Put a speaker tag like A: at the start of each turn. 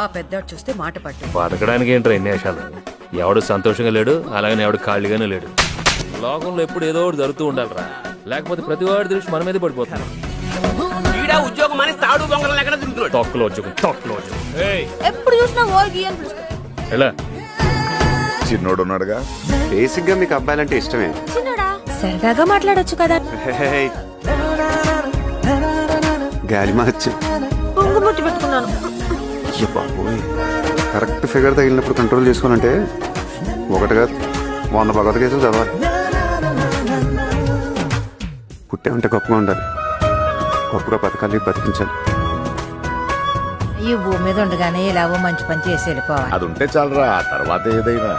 A: ఆ పెద్దాడు చూస్తే మాట పట్టు.
B: బతకడానికి ఏంట్రా ఎన్ని వేషాలు? ఎవడు సంతోషంగా లేడు, అలాగని ఎవడు ఖాళీగానే లేడు. లోకంలో ఎప్పుడు ఏదో ఒకటి జరుగుతూ ఉండాలిరా, లేకపోతే ప్రతి వాడి దృష్టి మన మీదే పడిపోతాను.
C: ఉద్యోగం అని తాడు బొంగరం ఎక్కడ తిరుగుతున్నాడు.
B: తొక్కలో ఉద్యోగం.
D: ఎప్పుడు చూసినా ఓగి అని పిలుస్తాడు.
B: ఎలా
E: చిన్నోడు ఉన్నాడుగా. బేసిక్ గా మీకు అబ్బాయిలంటే ఇష్టమే.
D: చిన్నడా సరదాగా మాట్లాడొచ్చు కదా.
E: గాలి మార్చి
D: పొంగుముట్టి పెట్టుకున్నాను.
E: బాబోయ్, కరెక్ట్ ఫిగర్ తగిలినప్పుడు కంట్రోల్ చేసుకోవాలంటే ఒకటిగా 100 భగవత్ కేసులు చదవాలి. పుట్టే ఉంటే గొప్పగా ఉండాలి, గొప్పగా బతకాలి, బతికించాలి.
F: ఈ భూమి మీద ఉండగానే ఇలాగో మంచి పని చేసి వెళ్ళిపోవాలి.
G: అది ఉంటే చాలరా, ఆ తర్వాత ఏదైనా